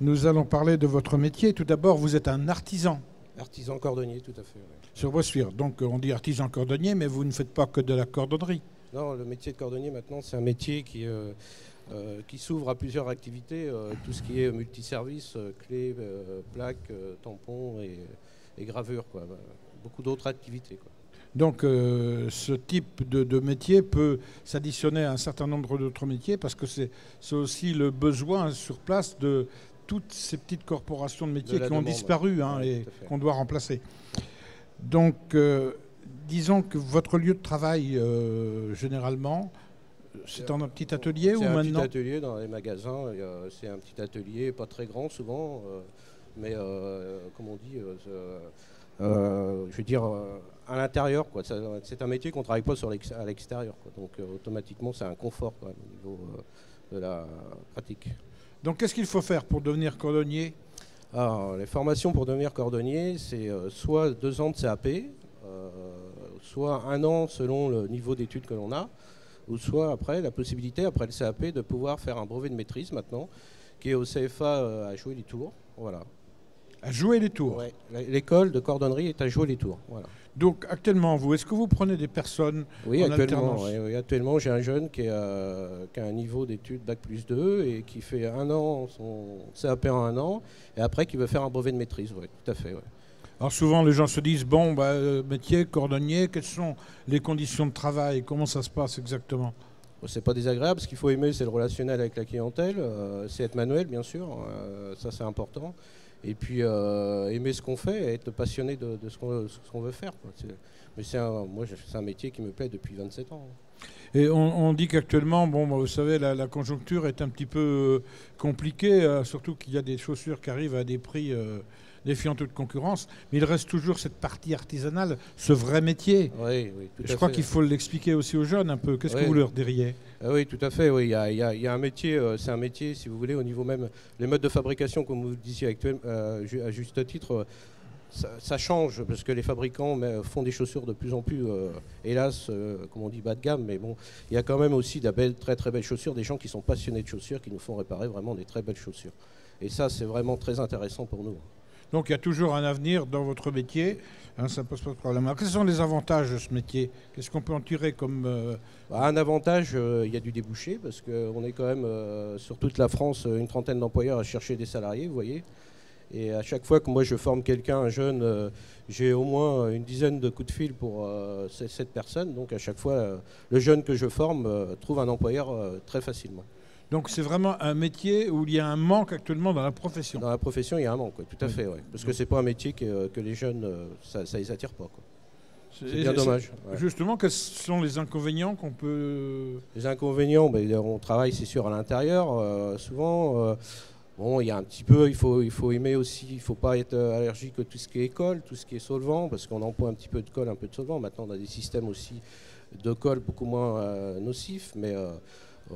Nous allons parler de votre métier. Tout d'abord, vous êtes un artisan Artisan cordonnier, tout à fait. Ouais. sur Bressuire. Donc on dit artisan cordonnier, mais vous ne faites pas que de la cordonnerie. Non, le métier de cordonnier maintenant, c'est un métier qui s'ouvre à plusieurs activités. Tout ce qui est multiservice, clés, plaques, tampons et gravures, quoi. Beaucoup d'autres activités, quoi. Donc ce type de métier peut s'additionner à un certain nombre d'autres métiers parce que c'est aussi le besoin sur place de toutes ces petites corporations de métiers qui ont disparu et qu'on doit remplacer. Donc disons que votre lieu de travail, généralement, c'est en un petit atelier ou maintenant ? C'est un petit atelier dans les magasins. C'est un petit atelier, pas très grand souvent, mais comme on dit, je veux dire, à l'intérieur, quoi. C'est un métier qu'on ne travaille pas à l'extérieur, quoi. Donc automatiquement, c'est un confort quand même, au niveau de la pratique. Donc qu'est-ce qu'il faut faire pour devenir cordonnier ? Alors, les formations pour devenir cordonnier, c'est soit 2 ans de CAP, soit 1 an selon le niveau d'études que l'on a, ou soit après la possibilité, après le CAP, de pouvoir faire un brevet de maîtrise maintenant, qui est au CFA à Joué-les-Tours. Voilà. À Joué-les-Tours. Ouais. L'école de cordonnerie est à Joué-les-Tours. Voilà. Donc actuellement, est-ce que vous prenez des personnes en alternance ? Oui, actuellement, j'ai un jeune qui a un niveau d'études Bac+2 et qui fait 1 an, son CAP en 1 an, et après qui veut faire un brevet de maîtrise. Oui, tout à fait. Ouais. Alors souvent, les gens se disent, métier, cordonnier, quelles sont les conditions de travail ? Comment ça se passe exactement ? C'est pas désagréable. Ce qu'il faut aimer, c'est le relationnel avec la clientèle. C'est être manuel, bien sûr. Ça, c'est important. Et puis aimer ce qu'on fait et être passionné de ce qu'on veut faire, quoi. Mais c'est un métier qui me plaît depuis 27 ans. Et on dit qu'actuellement, vous savez, la conjoncture est un petit peu compliquée, surtout qu'il y a des chaussures qui arrivent à des prix défiant toute concurrence. Mais il reste toujours cette partie artisanale, ce vrai métier. Oui, tout à fait. Je crois qu'il faut l'expliquer aussi aux jeunes un peu. Qu'est-ce que vous leur diriez ? Oui, tout à fait. Oui. Il y a un métier, c'est un métier, si vous voulez, au niveau même les modes de fabrication, comme vous le disiez à juste titre, ça change parce que les fabricants font des chaussures de plus en plus, hélas, comme on dit, bas de gamme. Mais bon, il y a quand même aussi de très très belles chaussures, des gens qui sont passionnés de chaussures, qui nous font réparer vraiment des très belles chaussures. Et ça, c'est vraiment très intéressant pour nous. Donc il y a toujours un avenir dans votre métier, ça ne pose pas de problème. Alors, quels sont les avantages de ce métier ? Qu'est-ce qu'on peut en tirer comme... Un avantage, il y a du débouché, parce qu'on est quand même sur toute la France une trentaine d'employeurs à chercher des salariés, vous voyez. Et à chaque fois que moi je forme quelqu'un, un jeune, j'ai au moins une dizaine de coups de fil pour cette personne. Donc à chaque fois, le jeune que je forme trouve un employeur très facilement. Donc c'est vraiment un métier où il y a un manque actuellement dans la profession. Dans la profession, il y a un manque, tout à fait. Ouais. Parce que c'est pas un métier que les jeunes, ça les attire pas, quoi. C'est bien dommage. Ouais. Justement, quels sont les inconvénients qu'on peut... Les inconvénients, on travaille, c'est sûr, à l'intérieur. Souvent, il y a un petit peu, il faut aimer aussi, il ne faut pas être allergique à tout ce qui est colle, tout ce qui est solvant, parce qu'on emploie un petit peu de colle, un peu de solvant. Maintenant, on a des systèmes aussi de colle beaucoup moins nocifs, mais...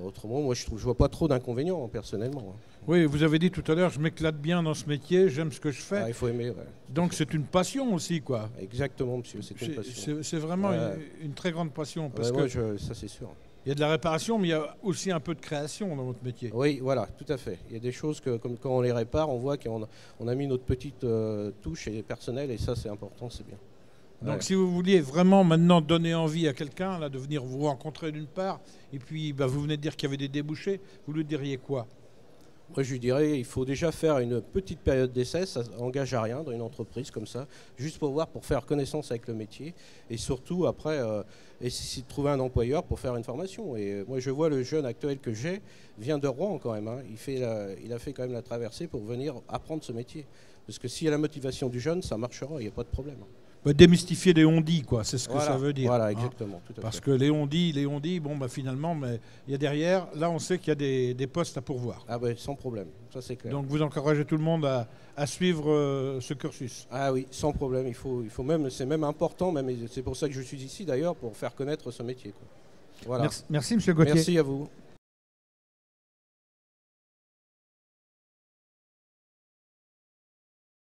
autrement, moi, je vois pas trop d'inconvénients, personnellement. Oui, vous avez dit tout à l'heure, je m'éclate bien dans ce métier, j'aime ce que je fais. Il faut aimer, ouais. Donc c'est une passion aussi, quoi. Exactement, monsieur, c'est une passion. C'est vraiment une très grande passion. Parce ça, c'est sûr. Il y a de la réparation, mais il y a aussi un peu de création dans votre métier. Oui, voilà, tout à fait. Il y a des choses que, comme quand on les répare, on voit qu'on a mis notre petite touche personnelle, et ça, c'est important, c'est bien. Donc si vous vouliez vraiment maintenant donner envie à quelqu'un de venir vous rencontrer d'une part, et puis vous venez de dire qu'il y avait des débouchés, vous lui diriez quoi ? Moi, je lui dirais il faut déjà faire une petite période d'essai, ça n'engage à rien dans une entreprise comme ça, juste pour faire connaissance avec le métier, et surtout après, essayer de trouver un employeur pour faire une formation. Et moi, je vois le jeune actuel que j'ai vient de Rouen quand même, hein. Il a fait quand même la traversée pour venir apprendre ce métier. Parce que s'il y a la motivation du jeune, ça marchera, il n'y a pas de problème. Démystifier les on-dit, quoi, c'est ce que ça veut dire. Voilà, exactement. Tout à Parce fait. que les on-dit, finalement, il y a derrière, là on sait qu'il y a des postes à pourvoir. Ah sans problème, ça c'est clair. Donc vous encouragez tout le monde à suivre ce cursus. Ah oui, sans problème, il faut même, c'est même important, c'est pour ça que je suis ici d'ailleurs, pour faire connaître ce métier, quoi. Voilà. Merci, monsieur Gauthier. Merci à vous.